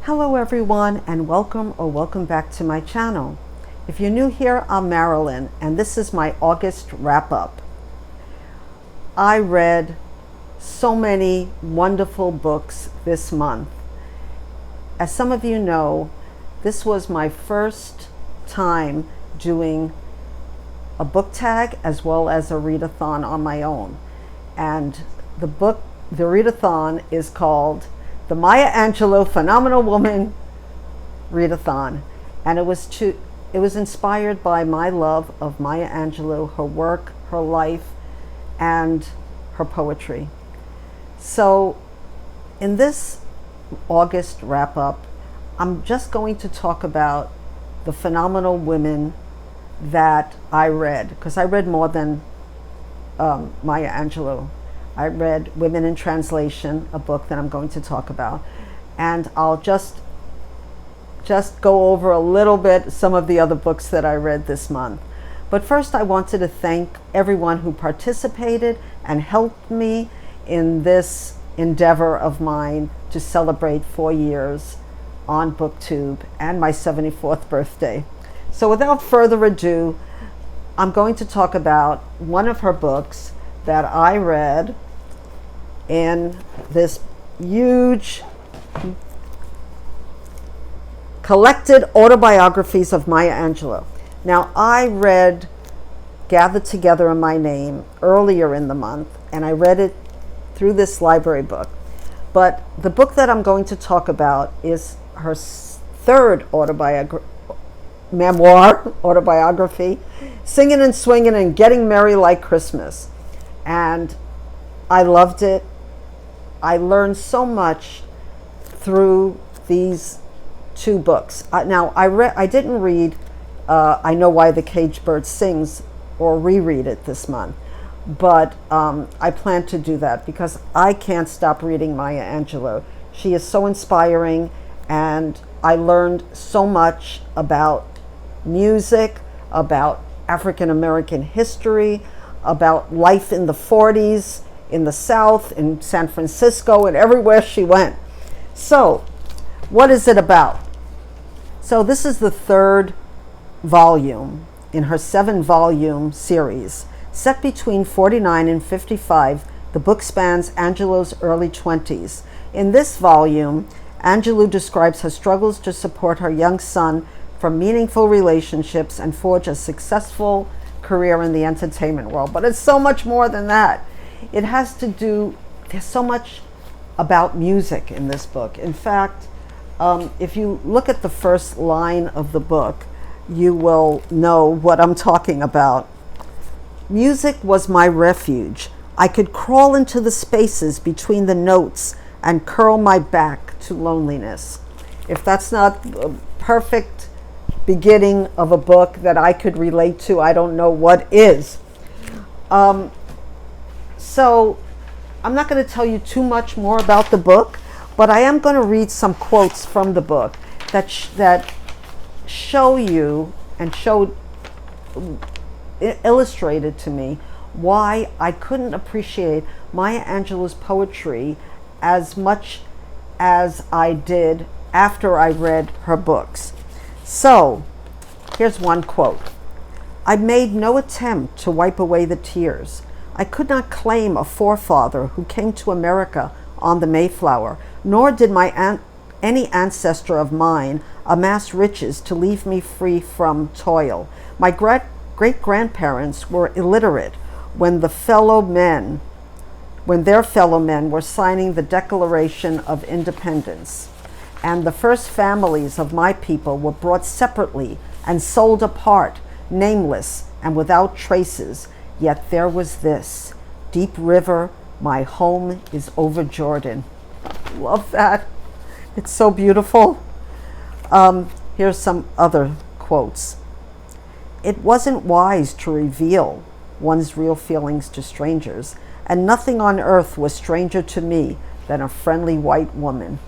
Hello everyone, and welcome back to my channel. If you're new here, I'm Marilyn, and this is my August wrap-up. I read so many wonderful books this month. As some of you know, this was my first time doing a book tag as well as a readathon on my own. And the readathon is called the Maya Angelou Phenomenal Woman Readathon, and it was inspired by my love of Maya Angelou, her work, her life, and her poetry. So in this August wrap-up, I'm just going to talk about the phenomenal women that I read, because I read more than Maya Angelou. I read Women in Translation, a book that I'm going to talk about, and I'll just go over a little bit some of the other books that I read this month. But first, I wanted to thank everyone who participated and helped me in this endeavor of mine to celebrate 4 years on BookTube and my 74th birthday. So without further ado, I'm going to talk about one of her books that I read in this huge collected autobiographies of Maya Angelou. Now, I read Gathered Together in My Name earlier in the month, and I read it through this library book. But the book that I'm going to talk about is her third autobiography, Singing and Swinging and Getting Merry Like Christmas. And I loved it. I learned so much through these two books. I didn't read I Know Why the Caged Bird Sings or reread it this month, but I plan to do that because I can't stop reading Maya Angelou. She is so inspiring, and I learned so much about music, about African American history, about life in the 40s, in the South, in San Francisco, and everywhere she went. So, what is it about? So this is the third volume in her 7-volume series. Set between 49 and 55, the book spans Angelou's early 20s. In this volume, Angelou describes her struggles to support her young son from meaningful relationships and forge a successful career in the entertainment world. But it's so much more than that. It has to do, there's so much about music in this book. In fact, if you look at the first line of the book, you will know what I'm talking about. Music was my refuge. I could crawl into the spaces between the notes and curl my back to loneliness. If that's not a perfect beginning of a book that I could relate to, I don't know what is. So I'm not going to tell you too much more about the book, but I am going to read some quotes from the book that show you and illustrated to me why I couldn't appreciate Maya Angelou's poetry as much as I did after I read her books. So, here's one quote. I made no attempt to wipe away the tears. I could not claim a forefather who came to America on the Mayflower, nor did any ancestor of mine amass riches to leave me free from toil. My great-grandparents were illiterate when their fellow men were signing the Declaration of Independence, and the first families of my people were brought separately and sold apart, nameless and without traces. Yet there was this, deep river, my home is over Jordan. Love that. It's so beautiful. Here's some other quotes. It wasn't wise to reveal one's real feelings to strangers, and nothing on earth was stranger to me than a friendly white woman.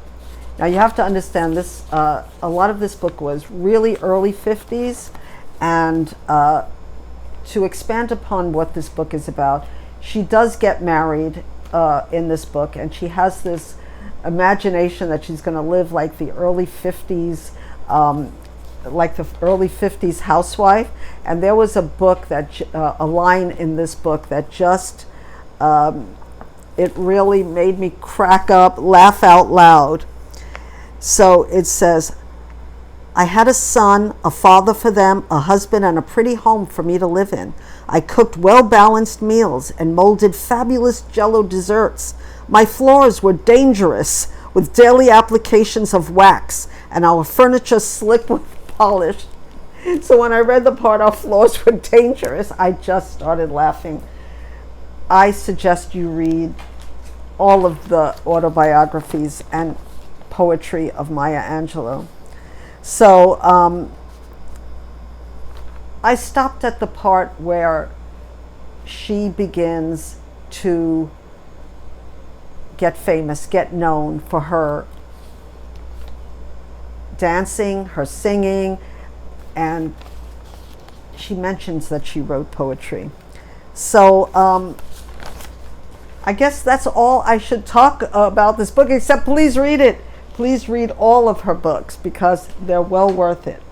Now you have to understand this, a lot of this book was really early 50s, and to expand upon what this book is about, she does get married in this book, and she has this imagination that she's going to live like the early 50s, housewife. And there was a book that, a line in this book that just, it really made me crack up, laugh out loud. So it says, I had a son, a father for them, a husband, and a pretty home for me to live in. I cooked well-balanced meals and molded fabulous Jell-O desserts. My floors were dangerous with daily applications of wax, and our furniture slick with polish. So when I read the part, our floors were dangerous, I just started laughing. I suggest you read all of the autobiographies and poetry of Maya Angelou. So I stopped at the part where she begins to get famous, get known for her dancing, her singing, and she mentions that she wrote poetry. So I guess that's all I should talk about this book, except please read it. Please read all of her books because they're well worth it.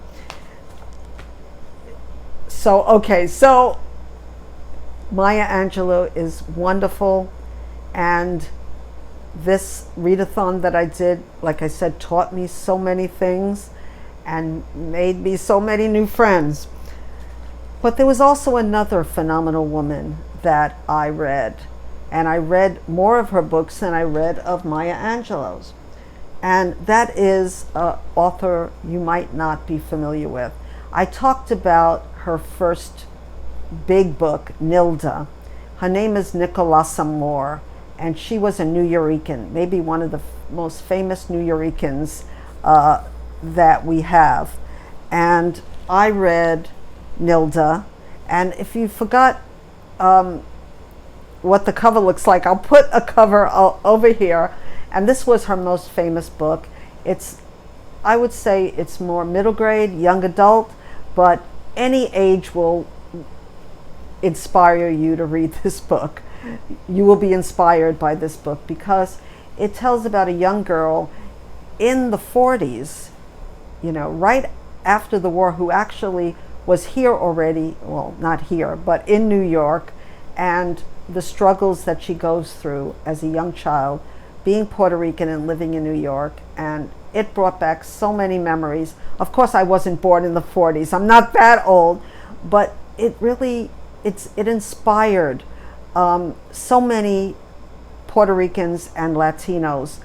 So, okay, so Maya Angelou is wonderful, and this readathon that I did, like I said, taught me so many things and made me so many new friends. But there was also another phenomenal woman that I read, and I read more of her books than I read of Maya Angelou's. And that is an author you might not be familiar with. I talked about her first big book, Nilda. Her name is Nicholasa Mohr, and she was a Nuyorican, maybe one of the most famous Nuyoricans that we have. And I read Nilda, and if you forgot what the cover looks like, I'll put a cover over here. And this was her most famous book. I would say it's more middle grade, young adult, but any age will inspire you to read this book. You will be inspired by this book because it tells about a young girl in the 40s, right after the war, who actually was here already, well, not here, but in New York, and the struggles that she goes through as a young child, being Puerto Rican and living in New York. And it brought back so many memories. Of course, I wasn't born in the 40s. I'm not that old, but it really, it inspired so many Puerto Ricans and Latinos.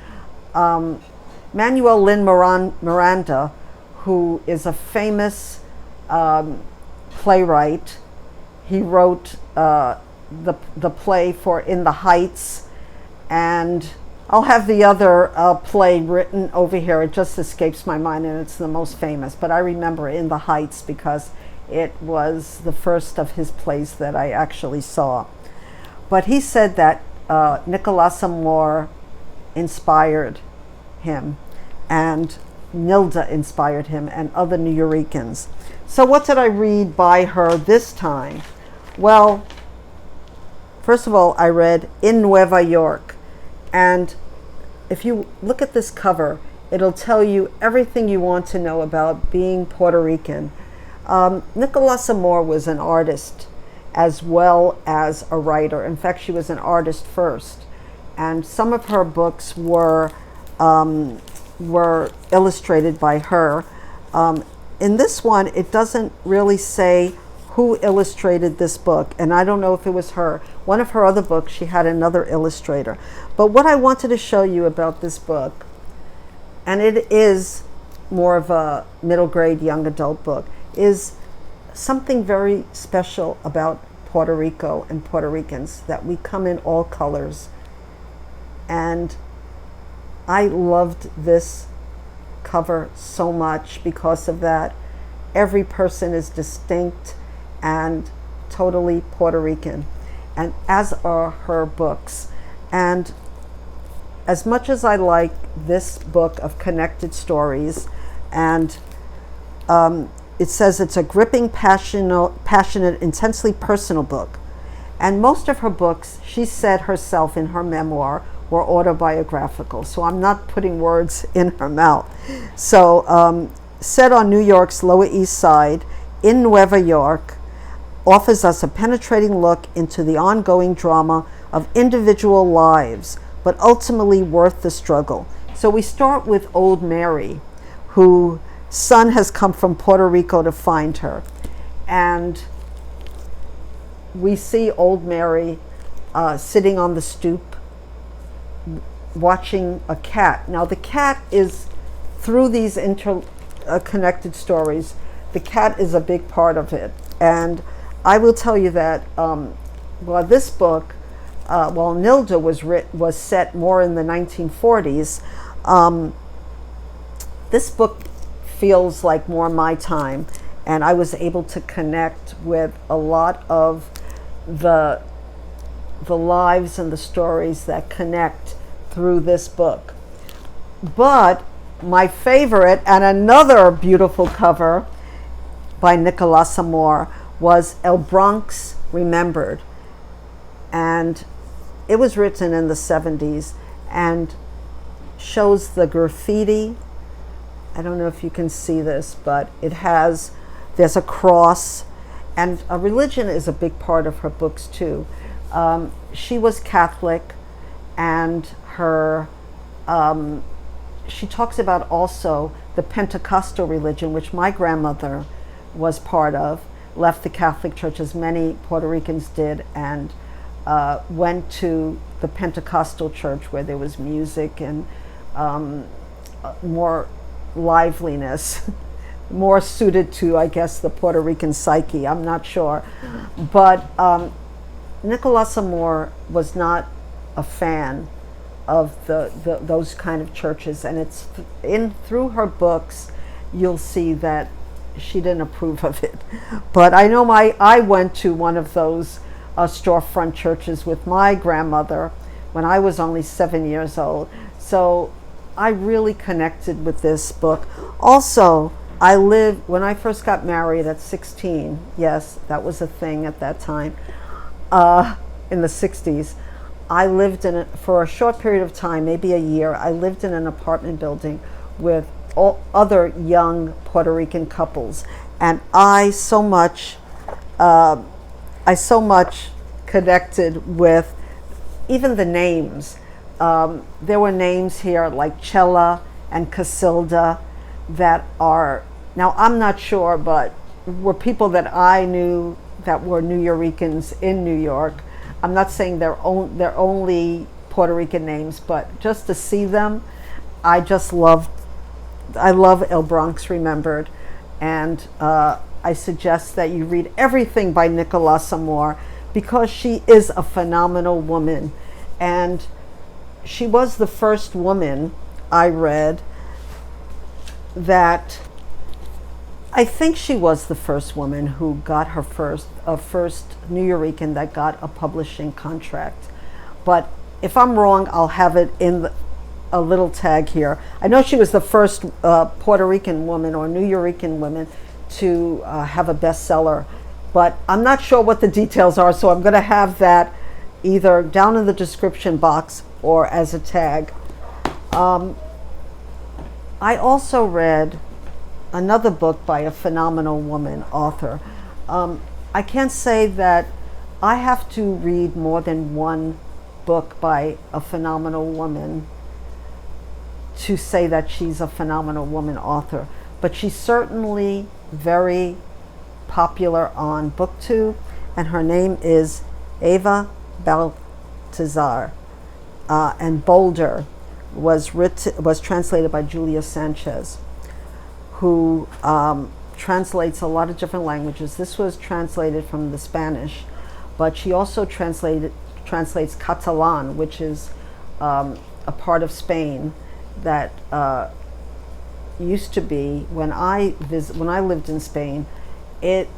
Manuel Lin Miranda, who is a famous playwright, he wrote the play for In the Heights, and I'll have the other play written over here. It just escapes my mind, and it's the most famous. But I remember In the Heights because it was the first of his plays that I actually saw. But he said that Nicholasa Mohr inspired him, and Nilda inspired him, and other Nuyorican. So what did I read by her this time? Well, first of all, I read In Nueva York. And if you look at this cover, it'll tell you everything you want to know about being Puerto Rican. Nicholasa Mohr was an artist as well as a writer. In fact, she was an artist first. And some of her books were illustrated by her. In this one, it doesn't really say who illustrated this book, and I don't know if it was her. One of her other books, she had another illustrator. But what I wanted to show you about this book, and it is more of a middle grade young adult book, is something very special about Puerto Rico and Puerto Ricans, that we come in all colors. And I loved this cover so much because of that. Every person is distinct and totally Puerto Rican, and as are her books. And as much as I like this book of connected stories, and it says it's a gripping, passionate, intensely personal book. And most of her books, she said herself in her memoir, were autobiographical. So I'm not putting words in her mouth. So set on New York's Lower East Side in Nueva York, offers us a penetrating look into the ongoing drama of individual lives, but ultimately worth the struggle. So we start with old Mary, whose son has come from Puerto Rico to find her. And we see old Mary sitting on the stoop watching a cat. Now the cat is, through these interconnected stories, the cat is a big part of it. And I will tell you that this book, Nilda was set more in the 1940s, this book feels like more my time, and I was able to connect with a lot of the lives and the stories that connect through this book. But my favorite, and another beautiful cover by Nicholasa Mohr, was El Bronx Remembered. And it was written in the 70s and shows the graffiti. I don't know if you can see this, but there's a cross, and a religion is a big part of her books too. She was Catholic, and she talks about also the Pentecostal religion, which my grandmother was part of, left the Catholic Church, as many Puerto Ricans did, and went to the Pentecostal church, where there was music and more liveliness, more suited to, I guess, the Puerto Rican psyche. I'm not sure. But Nicholasa Mohr was not a fan of those kind of churches, and it's through her books you'll see that she didn't approve of it. But I know I went to one of those storefront churches with my grandmother when I was only 7 years old. So I really connected with this book. Also, when I first got married at 16, yes, that was a thing at that time, in the 60s, I lived for a short period of time, maybe a year, I lived in an apartment building with all other young Puerto Rican couples. And I so much connected with even the names. There were names here like Chela and Casilda that are, now I'm not sure, but were people that I knew that were New Yorkers in New York. I'm not saying they're only Puerto Rican names, but just to see them, I love El Bronx Remembered. And I suggest that you read everything by Nicholasa Mohr, because she is a phenomenal woman. And she was the first woman I read that, I think she was the first woman who got her first New Yorican that got a publishing contract. But if I'm wrong, I'll have it in a little tag here. I know she was the first Puerto Rican woman or New Yorican woman to have a bestseller, but I'm not sure what the details are, so I'm going to have that either down in the description box or as a tag. I also read another book by a phenomenal woman author. I can't say that I have to read more than one book by a phenomenal woman to say that she's a phenomenal woman author, but she's certainly very popular on booktube, and her name is Eva Baltasar, and Boulder was translated by Julia Sanches, who translates a lot of different languages. This was translated from the Spanish, but she also translates Catalan, which is a part of Spain that used to be, when I lived in Spain, it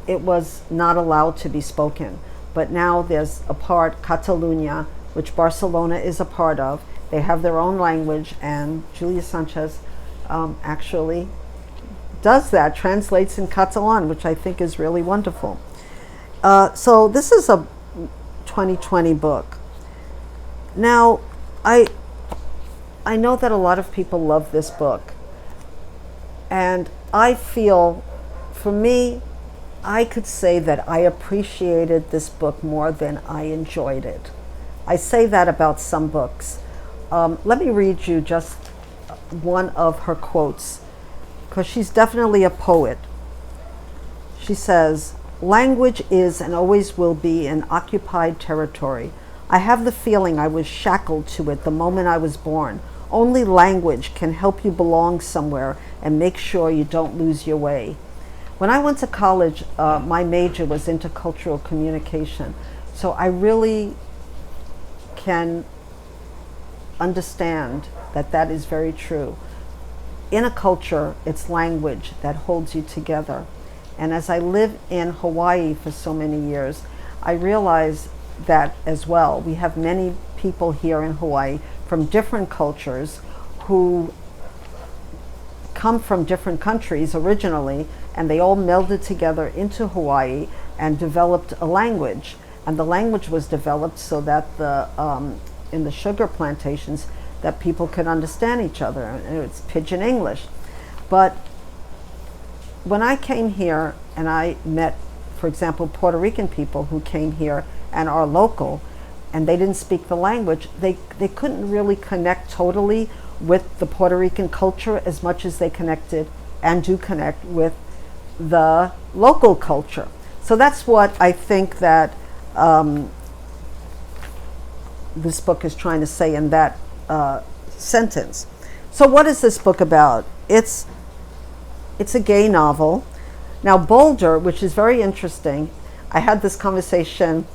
was not allowed to be spoken. But now there's a part, Catalunya, which Barcelona is a part of. They have their own language, and Julia Sanches actually does that, translates in Catalan, which I think is really wonderful. So this is a 2020 book. Now, I know that a lot of people love this book, and I feel, for me, I could say that I appreciated this book more than I enjoyed it. I say that about some books. Let me read you just one of her quotes, because she's definitely a poet. She says, "Language is and always will be an occupied territory. I have the feeling I was shackled to it the moment I was born. Only language can help you belong somewhere and make sure you don't lose your way." When I went to college, my major was intercultural communication. So I really can understand that that is very true. In a culture, it's language that holds you together. And as I live in Hawaii for so many years, I realize that as well. We have many people here in Hawaii from different cultures who come from different countries originally, and they all melded together into Hawaii and developed a language. And the language was developed so that in the sugar plantations, that people could understand each other. And it's Pidgin English. But when I came here and I met, for example, Puerto Rican people who came here and are local, and they didn't speak the language, they couldn't really connect totally with the Puerto Rican culture as much as they connected and do connect with the local culture. So that's what I think that this book is trying to say in that sentence. So what is this book about? It's a gay novel. Now Boulder, which is very interesting, I had this conversation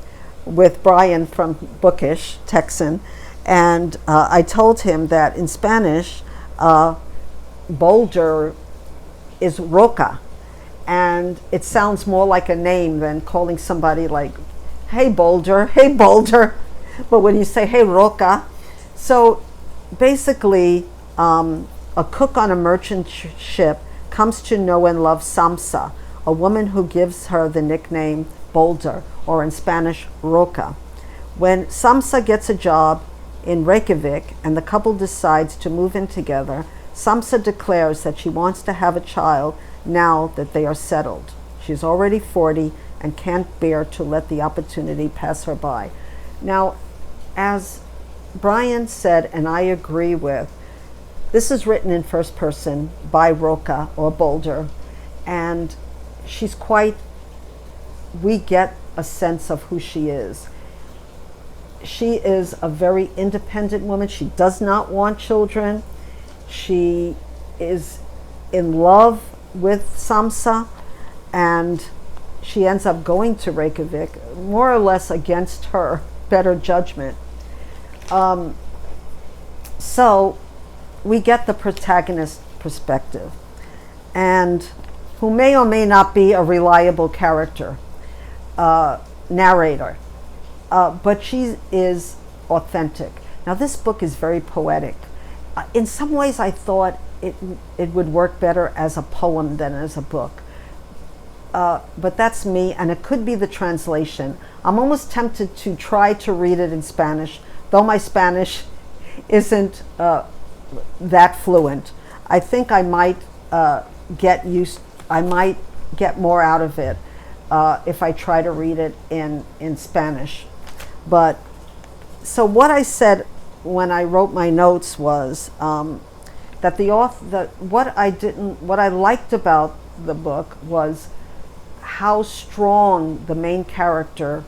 with Brian from Bookish, Texan, and I told him that in Spanish, Boulder is Roca, and it sounds more like a name than calling somebody like, hey Boulder, hey Boulder. But when you say, hey Roca, so basically a cook on a merchant ship comes to know and love Samsa, a woman who gives her the nickname Boulder, or in Spanish, Roca. When Samsa gets a job in Reykjavik and the couple decides to move in together, Samsa declares that she wants to have a child now that they are settled. She's already 40 and can't bear to let the opportunity pass her by. Now, as Brian said, and I agree with, this is written in first person by Roca or Boulder, and she's quite, we get a sense of who she is. She is a very independent woman. She does not want children. She is in love with Samsa, and she ends up going to Reykjavik, more or less against her better judgment. So we get the protagonist perspective, and who may or may not be a reliable character, narrator, but she is authentic. Now this book is very poetic. In some ways I thought it would work better as a poem than as a book. But that's me, and it could be the translation. I'm almost tempted to try to read it in Spanish, though my Spanish isn't that fluent. I think I might I might get more out of it if I try to read it in Spanish. But so what I said when I wrote my notes was that what I liked about the book was how strong the main character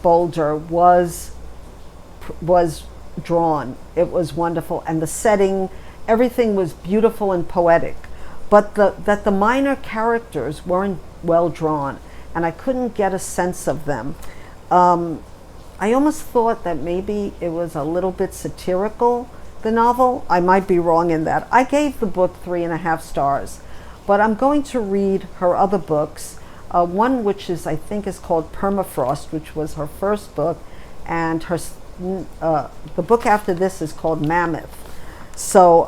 Boulder was drawn. It was wonderful, and the setting, everything was beautiful and poetic, but that the minor characters weren't well drawn, and I couldn't get a sense of them. I almost thought that maybe it was a little bit satirical, the novel. I might be wrong in that. I gave the book 3.5 stars, but I'm going to read her other books. One which I think is called Permafrost, which was her first book, and the book after this is called Mammoth. So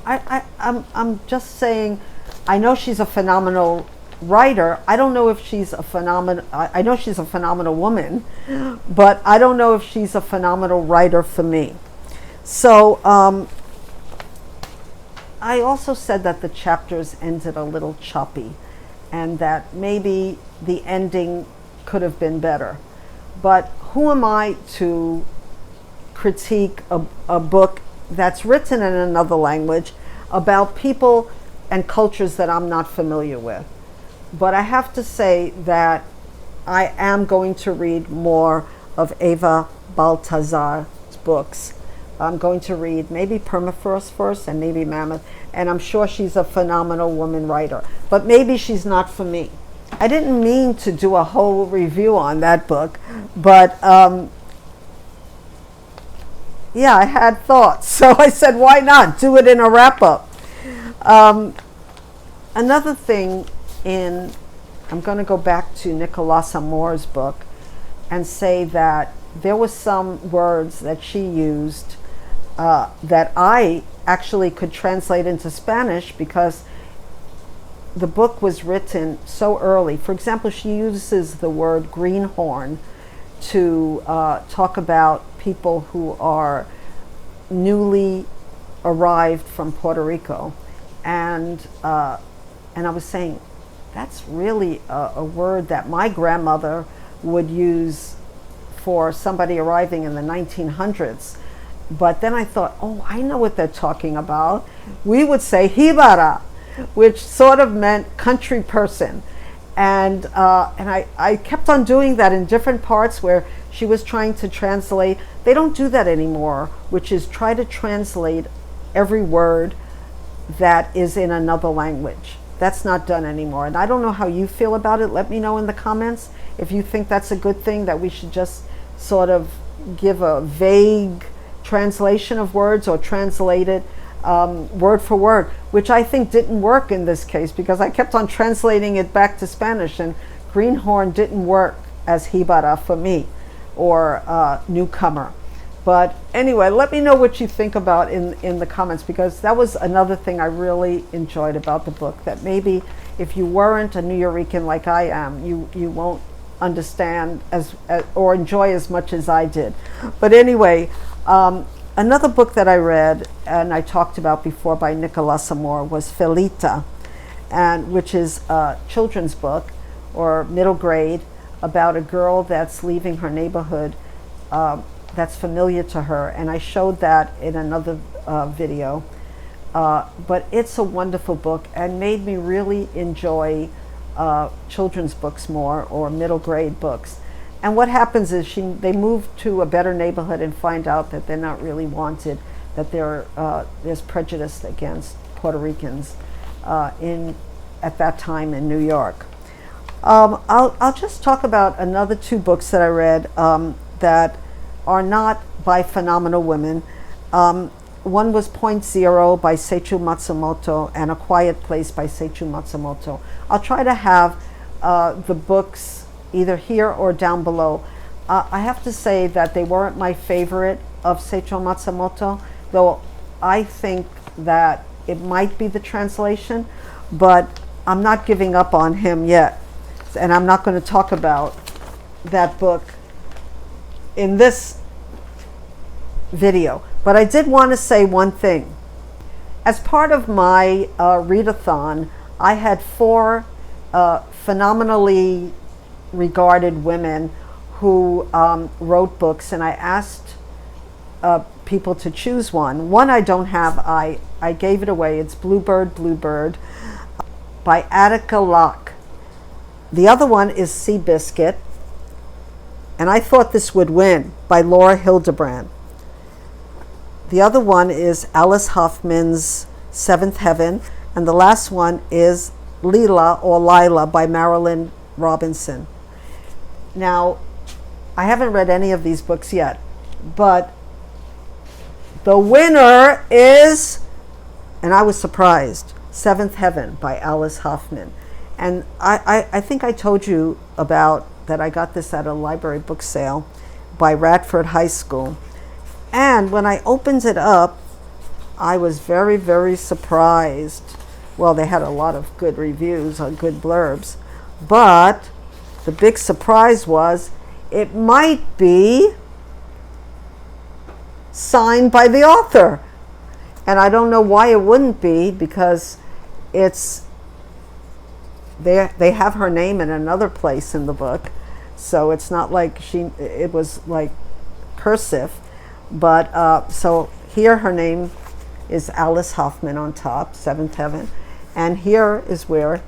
I'm just saying, I know she's a phenomenal writer. I don't know if she's a phenomenal, I know she's a phenomenal woman, but I don't know if she's a phenomenal writer for me. So I also said that the chapters ended a little choppy and that maybe the ending could have been better. But who am I to critique a book that's written in another language about people and cultures that I'm not familiar with? But I have to say that I am going to read more of Eva Baltasar's books. I'm going to read maybe Permafrost first and maybe Mammoth, and I'm sure she's a phenomenal woman writer, but maybe she's not for me. I didn't mean to do a whole review on that book, but yeah, I had thoughts, so I said, why not do it in a wrap-up? Another thing I'm going to go back to Nicholasa Mohr's book and say that there were some words that she used that I actually could translate into Spanish because the book was written so early. For example, she uses the word greenhorn to talk about people who are newly arrived from Puerto Rico. And I was saying, that's really a word that my grandmother would use for somebody arriving in the 1900s. But then I thought, oh, I know what they're talking about. We would say Hibara, which sort of meant country person. And I kept on doing that in different parts where she was trying to translate. They don't do that anymore, which is try to translate every word that is in another language. That's not done anymore. And I don't know how you feel about it. Let me know in the comments if you think that's a good thing, that we should just sort of give a vague translation of words or translate it word for word, which I think didn't work in this case because I kept on translating it back to Spanish, and greenhorn didn't work as Hibara for me, or newcomer. But anyway, let me know what you think about in the comments, because that was another thing I really enjoyed about the book, that maybe if you weren't a Nuyorican like I am, you won't understand or enjoy as much as I did. But anyway, another book that I read and I talked about before by Nicholasa Mohr was Felita, and which is a children's book or middle grade about a girl that's leaving her neighborhood that's familiar to her, and I showed that in another video. But it's a wonderful book and made me really enjoy children's books more, or middle grade books. And what happens is they move to a better neighborhood and find out that they're not really wanted, that there's prejudice against Puerto Ricans at that time in New York. I'll just talk about another two books that I read that are not by phenomenal women. One was Point Zero by Seicho Matsumoto and A Quiet Place by Seicho Matsumoto. I'll try to have the books either here or down below. I have to say that they weren't my favorite of Seicho Matsumoto, though I think that it might be the translation, but I'm not giving up on him yet. And I'm not going to talk about that book in this video. But I did want to say one thing. As part of my readathon, I had 4 phenomenally regarded women who wrote books, and I asked people to choose one. One I don't have, I gave it away. It's Bluebird by Attica Locke. The other one is Seabiscuit, and I thought this would win, by Laura Hildebrand. The other one is Alice Hoffman's Seventh Heaven, and the last one is Lila or Lila by Marilynne Robinson. Now, I haven't read any of these books yet, but the winner is, and I was surprised, Seventh Heaven by Alice Hoffman. And I think I told you about that I got this at a library book sale by Radford High School. And when I opened it up, I was very, very surprised well, they had a lot of good reviews, good blurbs. But the big surprise was it might be signed by the author. And I don't know why it wouldn't be, because they have her name in another place in the book. So it's not like it was like cursive. But so here her name is Alice Hoffman on top, Seventh Heaven. And here is where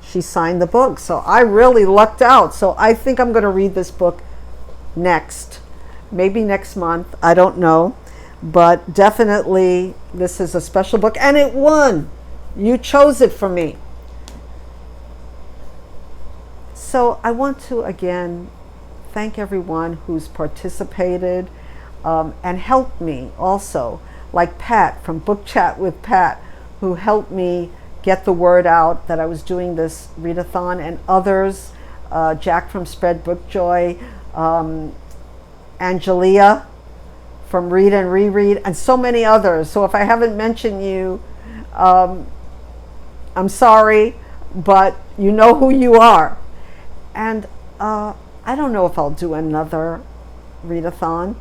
she signed the book. So I really lucked out. So I think I'm going to read this book next. Maybe next month. I don't know. But definitely this is a special book. And it won. You chose it for me. So I want to again thank everyone who's participated and helped me also. Like Pat from Book Chat with Pat, who helped me get the word out that I was doing this readathon, and others, Jack from Spread Book Joy, Angelia from Read and Reread, and so many others. So if I haven't mentioned you, I'm sorry, but you know who you are. And I don't know if I'll do another readathon,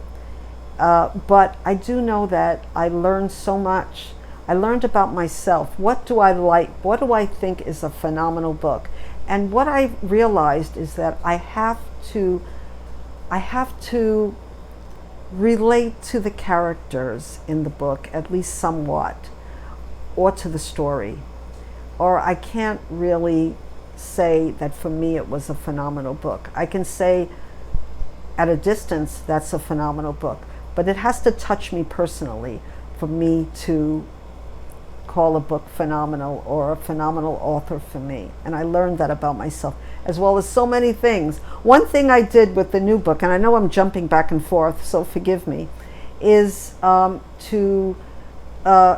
but I do know that I learned so much. I learned about myself. What do I like? What do I think is a phenomenal book? And what I realized is that I have to relate to the characters in the book, at least somewhat, or to the story. Or I can't really say that for me it was a phenomenal book. I can say at a distance that's a phenomenal book, but it has to touch me personally for me to call a book phenomenal or a phenomenal author for me. And I learned that about myself, as well as so many things. One thing I did with the new book, and I know I'm jumping back and forth, so forgive me, is to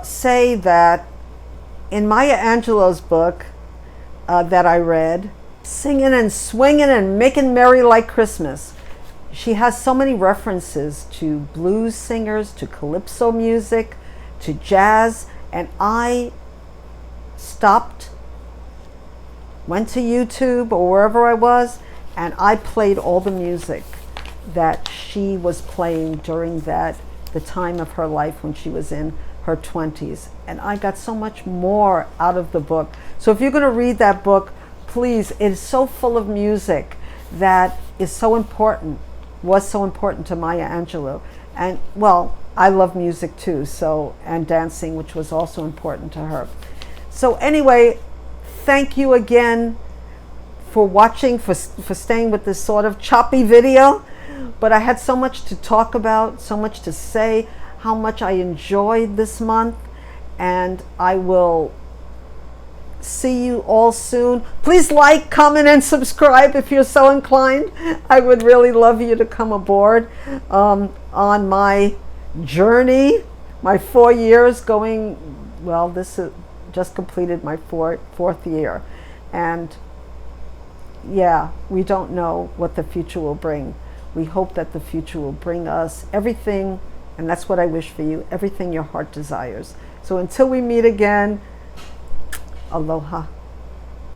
say that in Maya Angelou's book that I read, Singing and Swinging and Making Merry Like Christmas, she has so many references to blues singers, to calypso music, to jazz, and I stopped, went to YouTube or wherever I was, and I played all the music that she was playing during the time of her life when she was in her 20s. And I got so much more out of the book. So if you're going to read that book, please, it is so full of music that is so important, was so important to Maya Angelou. And well, I love music too, so, and dancing, which was also important to her. So anyway, thank you again for watching, for staying with this sort of choppy video. But I had so much to talk about, so much to say, how much I enjoyed this month, and I will see you all soon. Please like, comment, and subscribe if you're so inclined. I would really love you to come aboard on my journey, my 4 years going, well, this is just completed my fourth year. And yeah, we don't know what the future will bring. We hope that the future will bring us everything, and that's what I wish for you, everything your heart desires. So until we meet again, aloha.